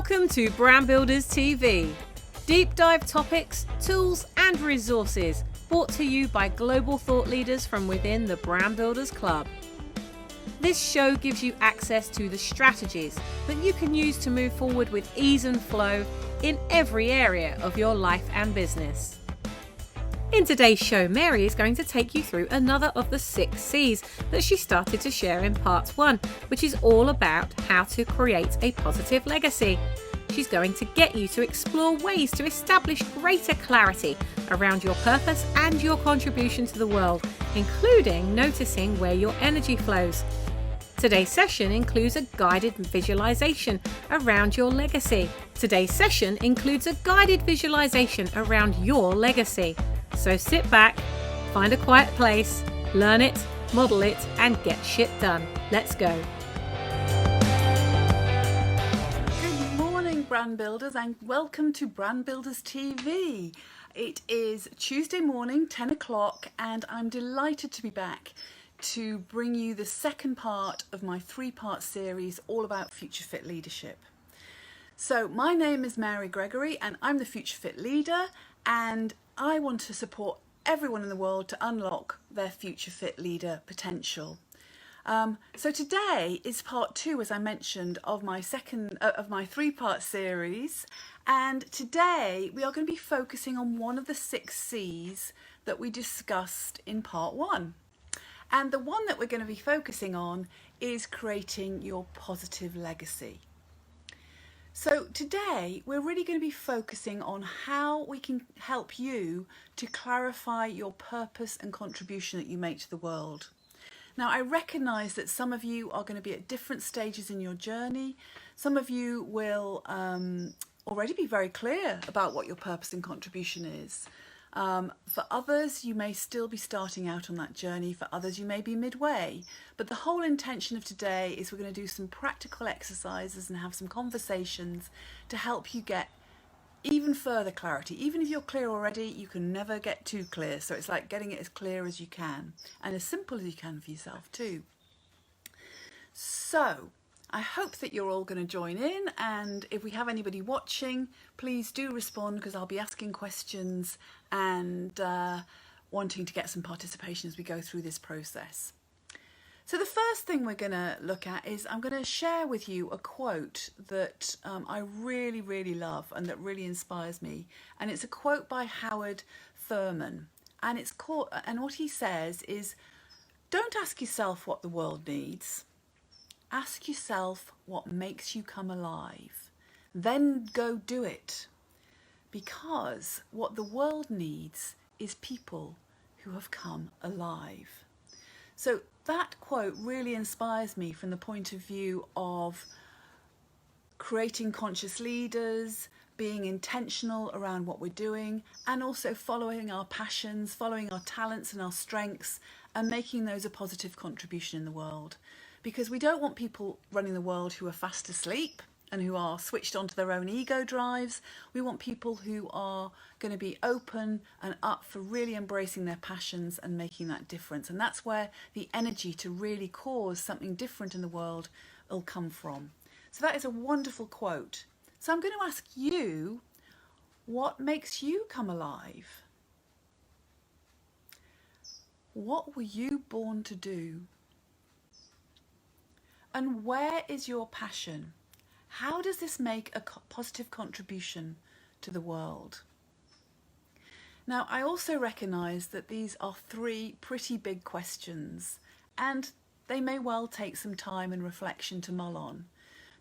Welcome to Brand Builders TV. Deep dive topics, tools and resources brought to you by global thought leaders from within the Brand Builders Club. This show gives you access to the strategies that you can use to move forward with ease and flow in every area of your life and business. In today's show, Mary is going to take you through another of the 6 C's that she started to share in part 1, which is all about how to create a positive legacy. She's going to get you to explore ways to establish greater clarity around your purpose and your contribution to the world, including noticing where your energy flows. Today's session includes a guided visualization around your legacy. So sit back, find a quiet place, learn it, model it, and get shit done. Let's go. Good morning, Brand Builders, and welcome to Brand Builders TV. It is Tuesday morning, 10 o'clock, and I'm delighted to be back to bring you the second part of my 3-part series all about Future Fit leadership. So my name is Mary Gregory and I'm the Future Fit leader, and I want to support everyone in the world to unlock their Future Fit leader potential. So today is part 2, as I mentioned, of my 3-part series, and today we are going to be focusing on one of the 6 C's that we discussed in part 1. And the one that we're going to be focusing on is creating your positive legacy. So today we're really going to be focusing on how we can help you to clarify your purpose and contribution that you make to the world. Now, I recognise that some of you are going to be at different stages in your journey. Some of you will already be very clear about what your purpose and contribution is. For others, you may still be starting out on that journey. For others, you may be midway. But the whole intention of today is we're going to do some practical exercises and have some conversations to help you get even further clarity. Even if you're clear already, you can never get too clear. So it's like getting it as clear as you can and as simple as you can for yourself too. So I hope that you're all going to join in, and if we have anybody watching, please do respond, because I'll be asking questions and wanting to get some participation as we go through this process. So the first thing we're going to look at is I'm going to share with you a quote that I really, really love and that really inspires me, and it's a quote by Howard Thurman, and what he says is, "Don't ask yourself what the world needs. Ask yourself what makes you come alive. Then go do it. Because what the world needs is people who have come alive." So that quote really inspires me from the point of view of creating conscious leaders, being intentional around what we're doing, and also following our passions, following our talents and our strengths, and making those a positive contribution in the world. Because we don't want people running the world who are fast asleep and who are switched onto their own ego drives. We want people who are going to be open and up for really embracing their passions and making that difference. And that's where the energy to really cause something different in the world will come from. So that is a wonderful quote. So I'm going to ask you, what makes you come alive? What were you born to do? And where is your passion? How does this make a positive contribution to the world? Now, I also recognise that these are 3 pretty big questions, and they may well take some time and reflection to mull on.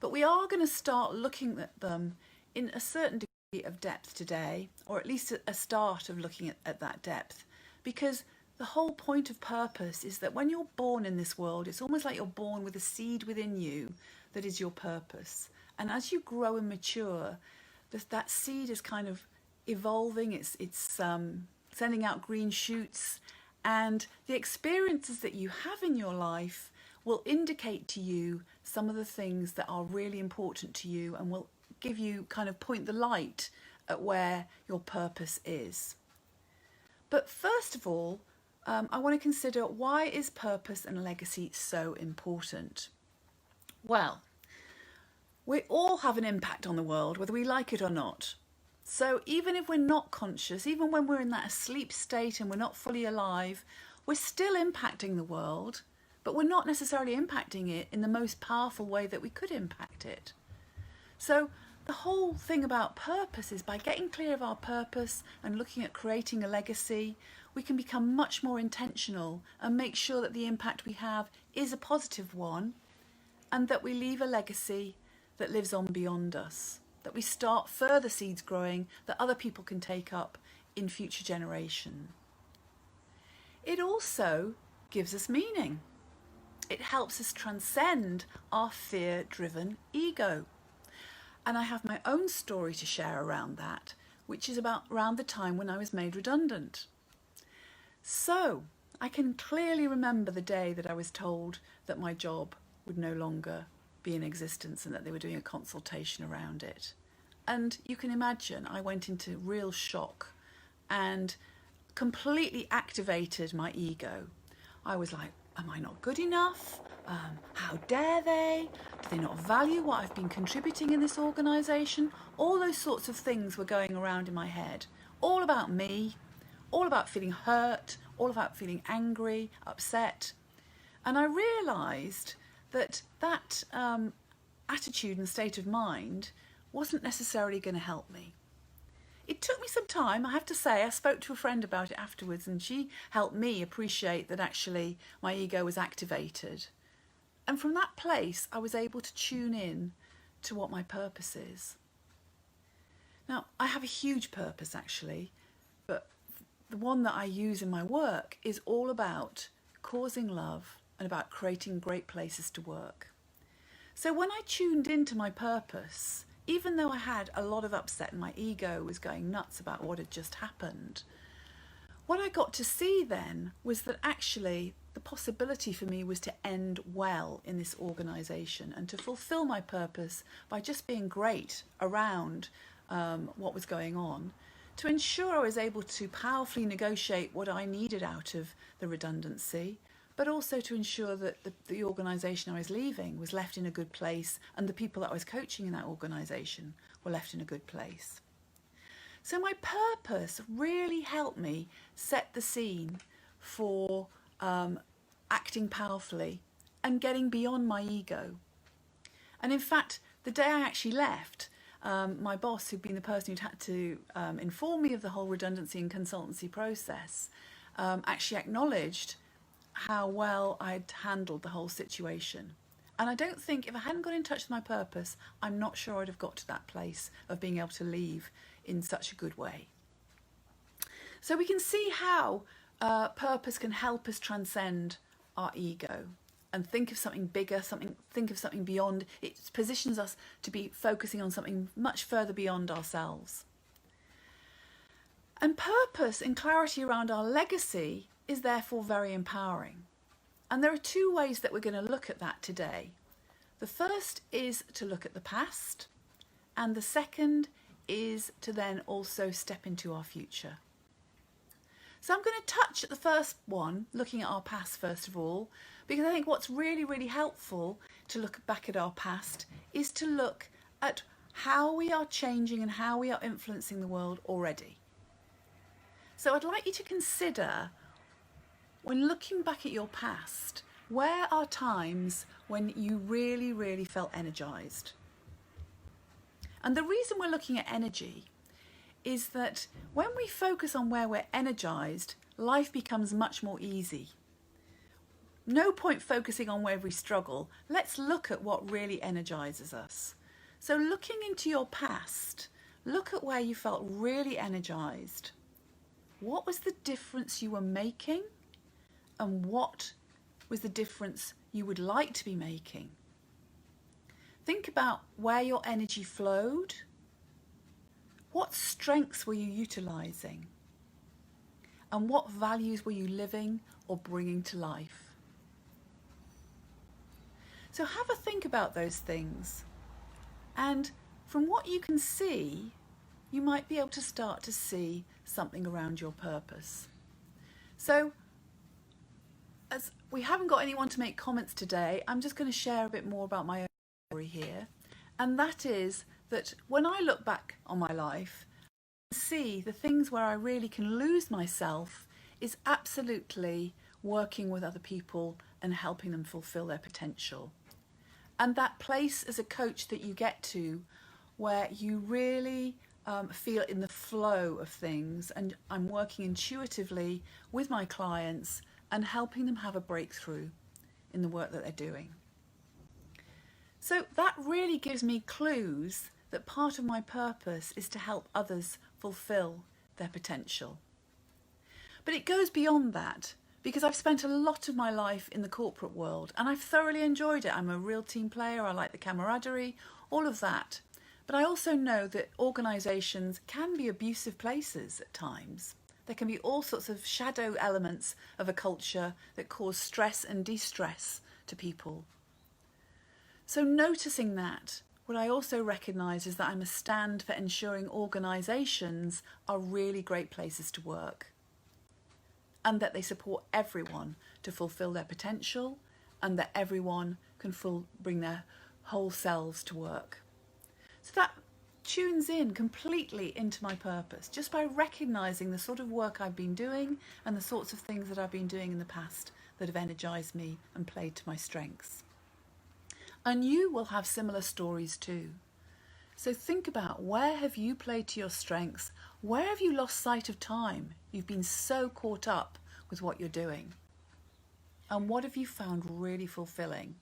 But we are going to start looking at them in a certain degree of depth today, or at least a start of looking at that depth, because the whole point of purpose is that when you're born in this world, it's almost like you're born with a seed within you that is your purpose. And as you grow and mature, that seed is kind of evolving, it's sending out green shoots, and the experiences that you have in your life will indicate to you some of the things that are really important to you and will give you point the light at where your purpose is. But first of all, I want to consider, why is purpose and legacy so important? Well, We all have an impact on the world, whether we like it or not. So even if we're not conscious, even when we're in that asleep state and we're not fully alive, we're still impacting the world, but we're not necessarily impacting it in the most powerful way that we could impact it. So the whole thing about purpose is by getting clear of our purpose and looking at creating a legacy, we can become much more intentional and make sure that the impact we have is a positive one, and that we leave a legacy that lives on beyond us, that we start further seeds growing that other people can take up in future generations. It also gives us meaning. It helps us transcend our fear-driven ego. And I have my own story to share around that, which is around the time when I was made redundant. So I can clearly remember the day that I was told that my job would no longer be in existence and that they were doing a consultation around it. And you can imagine I went into real shock and completely activated my ego. I was like, am I not good enough? How dare they? Do they not value what I've been contributing in this organisation? All those sorts of things were going around in my head. All about me, all about feeling hurt, all about feeling angry, upset. And I realised that attitude and state of mind wasn't necessarily going to help me. It took me some time, I have to say. I spoke to a friend about it afterwards and she helped me appreciate that actually my ego was activated. And from that place, I was able to tune in to what my purpose is. Now, I have a huge purpose actually, but the one that I use in my work is all about causing love and about creating great places to work. So when I tuned into my purpose, even though I had a lot of upset and my ego was going nuts about what had just happened, what I got to see then was that actually the possibility for me was to end well in this organisation and to fulfil my purpose by just being great around what was going on, to ensure I was able to powerfully negotiate what I needed out of the redundancy, but also to ensure that the organisation I was leaving was left in a good place and the people that I was coaching in that organisation were left in a good place. So my purpose really helped me set the scene for acting powerfully and getting beyond my ego. And in fact, the day I actually left, my boss, who'd been the person who'd had to inform me of the whole redundancy and consultancy process, actually acknowledged how well I'd handled the whole situation. And I don't think, if I hadn't got in touch with my purpose, I'm not sure I'd have got to that place of being able to leave in such a good way. So we can see how purpose can help us transcend our ego and think of something bigger, think of something beyond. It positions us to be focusing on something much further beyond ourselves. And purpose and clarity around our legacy is therefore very empowering. And there are two ways that we're going to look at that today. The first is to look at the past, and the second is to then also step into our future. So I'm going to touch at the first one, looking at our past first of all, because I think what's really, really helpful to look back at our past is to look at how we are changing and how we are influencing the world already. So I'd like you to consider, when looking back at your past, where are times when you really, really felt energized? And the reason we're looking at energy is that when we focus on where we're energized, life becomes much more easy. No point focusing on where we struggle. Let's look at what really energizes us. So looking into your past, look at where you felt really energized. What was the difference you were making? And what was the difference you would like to be making? Think about where your energy flowed. What strengths were you utilising? And what values were you living or bringing to life? So have a think about those things. And from what you can see, you might be able to start to see something around your purpose. So, as we haven't got anyone to make comments today, I'm just going to share a bit more about my own story here. And that is that when I look back on my life, I see the things where I really can lose myself is absolutely working with other people and helping them fulfill their potential. And that place as a coach that you get to where you really feel in the flow of things, and I'm working intuitively with my clients and helping them have a breakthrough in the work that they're doing. So that really gives me clues that part of my purpose is to help others fulfill their potential. But it goes beyond that, because I've spent a lot of my life in the corporate world and I've thoroughly enjoyed it. I'm a real team player, I like the camaraderie, all of that. But I also know that organisations can be abusive places at times. There can be all sorts of shadow elements of a culture that cause stress and de-stress to people. So noticing that, what I also recognise is that I must stand for ensuring organisations are really great places to work and that they support everyone to fulfil their potential and that everyone can bring their whole selves to work. So that tunes in completely into my purpose just by recognising the sort of work I've been doing and the sorts of things that I've been doing in the past that have energised me and played to my strengths. And you will have similar stories too. So think about, where have you played to your strengths? Where have you lost sight of time? You've been so caught up with what you're doing. And what have you found really fulfilling?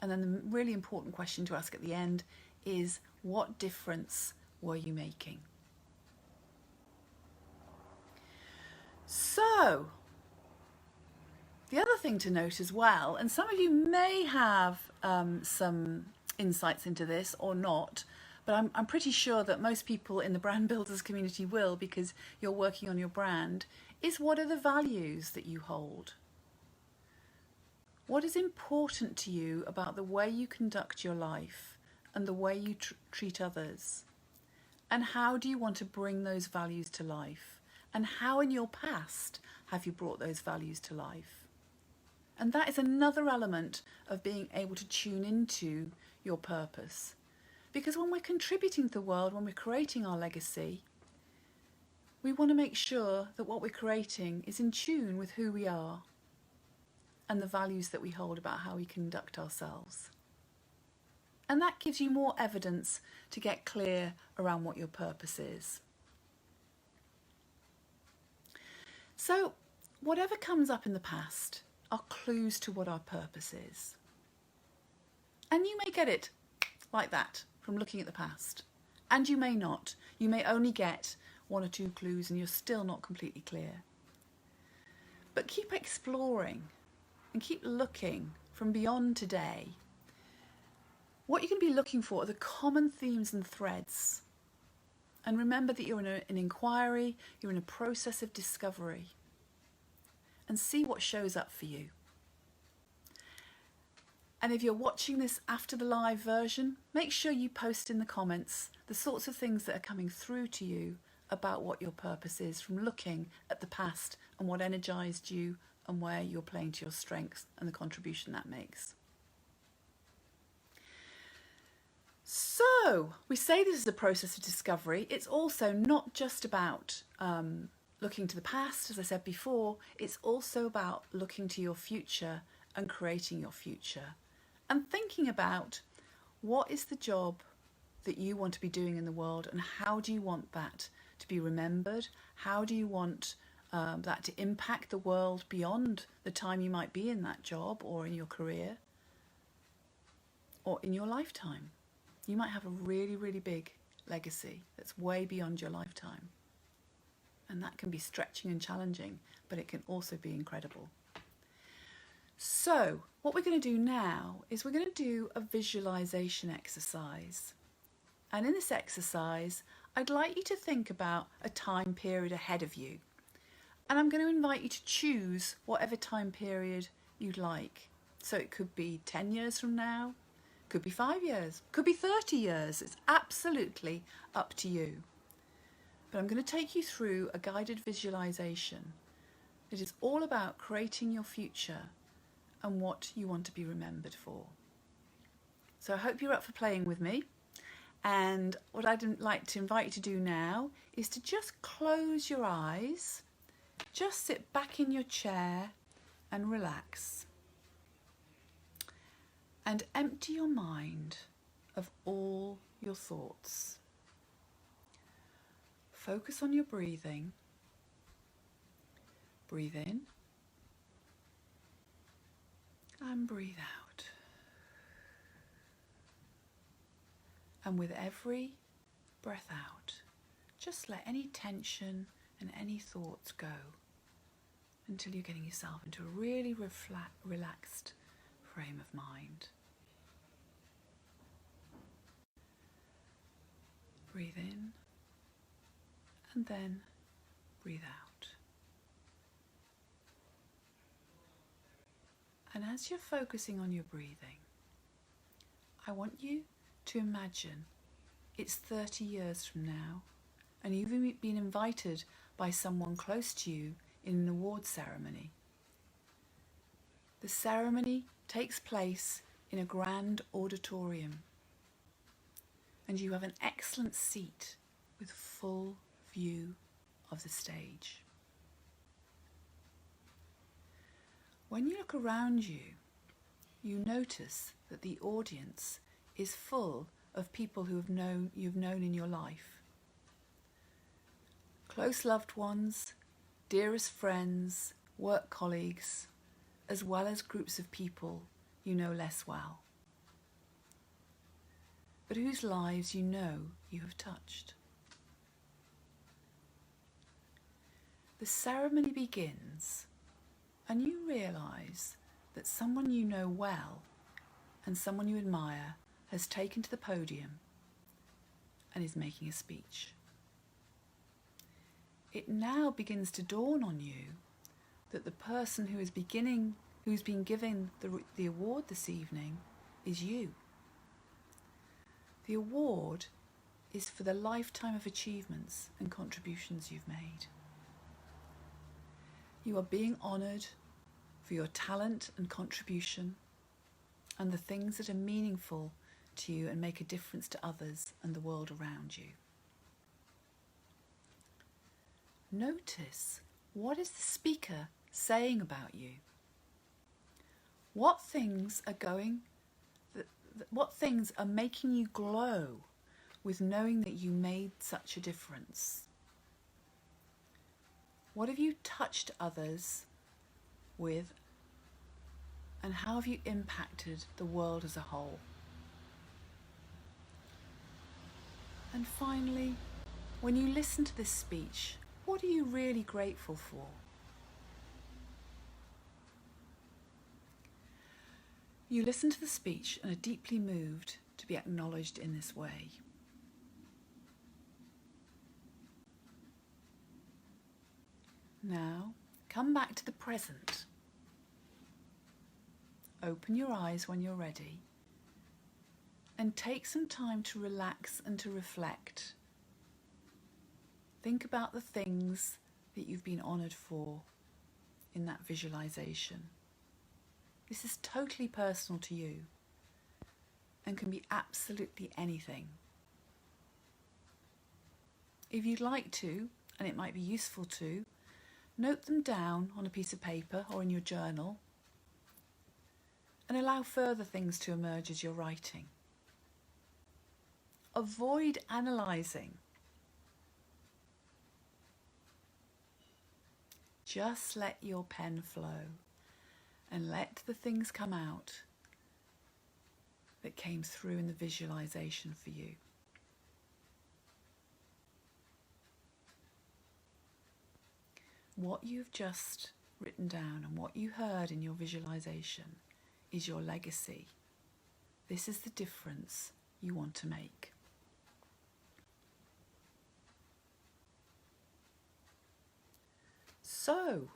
And then the really important question to ask at the end is, what difference were you making? So, the other thing to note as well, and some of you may have some insights into this or not, but I'm pretty sure that most people in the brand builders community will, because you're working on your brand, is what are the values that you hold? What is important to you about the way you conduct your life and the way you treat others? And how do you want to bring those values to life? And how in your past have you brought those values to life? And that is another element of being able to tune into your purpose. Because when we're contributing to the world, when we're creating our legacy, we want to make sure that what we're creating is in tune with who we are and the values that we hold about how we conduct ourselves. And that gives you more evidence to get clear around what your purpose is. So, whatever comes up in the past are clues to what our purpose is. And you may get it like that from looking at the past. And you may not. You may only get one or two clues and you're still not completely clear. But keep exploring and keep looking from beyond today. What you can be looking for are the common themes and threads. And remember that you're in an inquiry, you're in a process of discovery. And see what shows up for you. And if you're watching this after the live version, make sure you post in the comments the sorts of things that are coming through to you about what your purpose is from looking at the past and what energised you and where you're playing to your strengths and the contribution that makes. So, we say this is a process of discovery. It's also not just about looking to the past, as I said before. It's also about looking to your future and creating your future. And thinking about, what is the job that you want to be doing in the world and how do you want that to be remembered? How do you want that to impact the world beyond the time you might be in that job or in your career or in your lifetime? You might have a really, really big legacy that's way beyond your lifetime. And that can be stretching and challenging, but it can also be incredible. So, what we're going to do now is we're going to do a visualization exercise. And in this exercise, I'd like you to think about a time period ahead of you. And I'm going to invite you to choose whatever time period you'd like. So it could be 10 years from now, could be 5 years, could be 30 years. It's absolutely up to you. But I'm going to take you through a guided visualization. It is all about creating your future and what you want to be remembered for. So I hope you're up for playing with me. And what I'd like to invite you to do now is to just close your eyes, just sit back in your chair and relax. And empty your mind of all your thoughts. Focus on your breathing. Breathe in and breathe out. And with every breath out, just let any tension and any thoughts go until you're getting yourself into a really relaxed frame of mind. Breathe in and then breathe out. And as you're focusing on your breathing, I want you to imagine it's 30 years from now and you've been invited by someone close to you in an award ceremony. The ceremony takes place in a grand auditorium and you have an excellent seat with full view of the stage. When you look around you, you notice that the audience is full of people you've known in your life. Close loved ones, dearest friends, work colleagues, as well as groups of people you know less well, but whose lives you know you have touched. The ceremony begins and you realise that someone you know well and someone you admire has taken to the podium and is making a speech. It now begins to dawn on you that the person who's been given the award this evening is you. The award is for the lifetime of achievements and contributions you've made. You are being honoured for your talent and contribution and the things that are meaningful to you and make a difference to others and the world around you. Notice, what is the speaker saying about you? What things are making you glow with knowing that you made such a difference? What have you touched others with, and how have you impacted the world as a whole? And finally, when you listen to this speech, what are you really grateful for? You listen to the speech and are deeply moved to be acknowledged in this way. Now, come back to the present. Open your eyes when you're ready and take some time to relax and to reflect. Think about the things that you've been honoured for in that visualisation. This is totally personal to you and can be absolutely anything. If you'd like to, and it might be useful to, note them down on a piece of paper or in your journal and allow further things to emerge as you're writing. Avoid analysing. Just let your pen flow and let the things come out that came through in the visualisation for you. What you've just written down and what you heard in your visualisation is your legacy. This is the difference you want to make. So,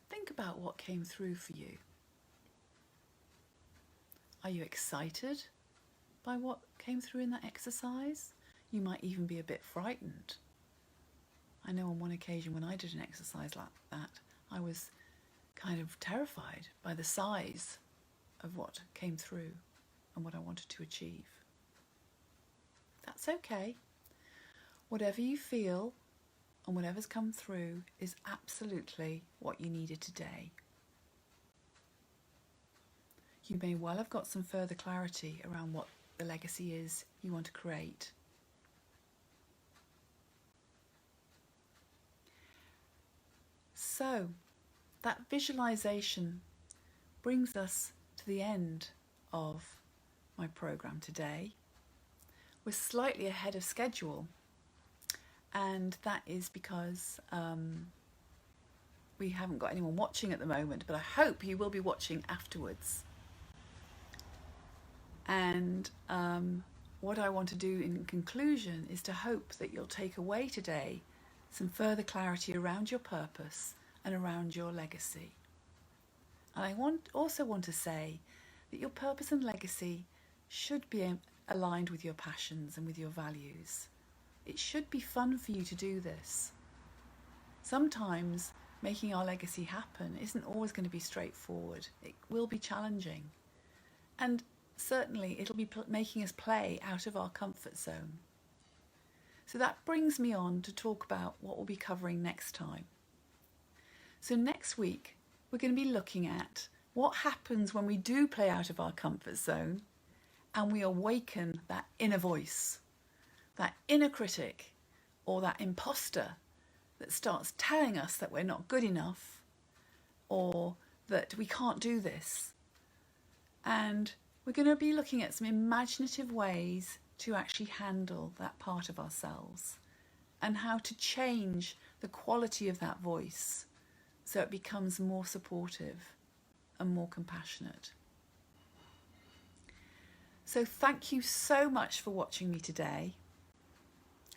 think about what came through for you. Are you excited by what came through in that exercise? You might even be a bit frightened. I know on one occasion when I did an exercise like that, I was kind of terrified by the size of what came through and what I wanted to achieve. That's okay. Whatever you feel and whatever's come through is absolutely what you needed today. You may well have got some further clarity around what the legacy is you want to create. So, that visualization brings us to the end of my program today. We're slightly ahead of schedule, and that is because we haven't got anyone watching at the moment, but I hope you will be watching afterwards. And what I want to do in conclusion is to hope that you'll take away today some further clarity around your purpose and around your legacy. And I also want to say that your purpose and legacy should be aligned with your passions and with your values. It should be fun for you to do this. Sometimes making our legacy happen isn't always going to be straightforward. It will be challenging. And certainly it'll be making us play out of our comfort zone. So that brings me on to talk about what we'll be covering next time. So next week, we're going to be looking at what happens when we do play out of our comfort zone and we awaken that inner voice, that inner critic, or that imposter that starts telling us that we're not good enough or that we can't do this. And we're going to be looking at some imaginative ways to actually handle that part of ourselves and how to change the quality of that voice so it becomes more supportive and more compassionate. So thank you so much for watching me today.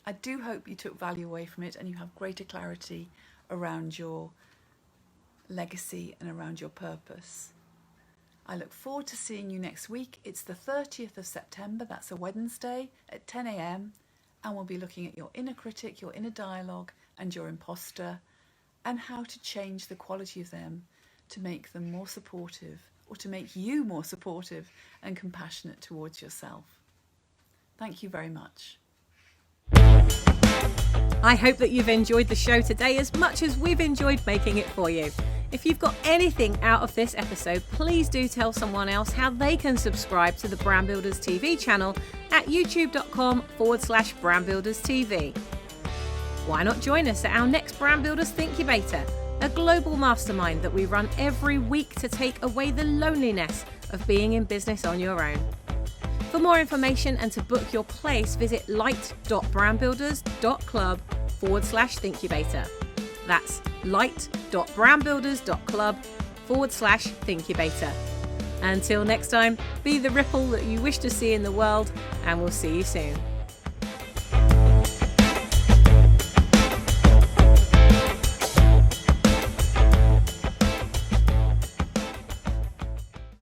I do hope you took value away from it and you have greater clarity around your legacy and around your purpose. I look forward to seeing you next week. It's the 30th of September, that's a Wednesday at 10 a.m. and we'll be looking at your inner critic, your inner dialogue and your imposter and how to change the quality of them to make them more supportive or to make you more supportive and compassionate towards yourself. Thank you very much. I hope that you've enjoyed the show today as much as we've enjoyed making it for you. If you've got anything out of this episode, please do tell someone else how they can subscribe to the Brand Builders TV channel at youtube.com/brandbuilderstv. Why not join us at our next Brand Builders Thinkubator, a global mastermind that we run every week to take away the loneliness of being in business on your own. For more information and to book your place, visit light.brandbuilders.club/Thinkubator. That's light.brandbuilders.club/Thinkubator. Until next time, be the ripple that you wish to see in the world, and we'll see you soon.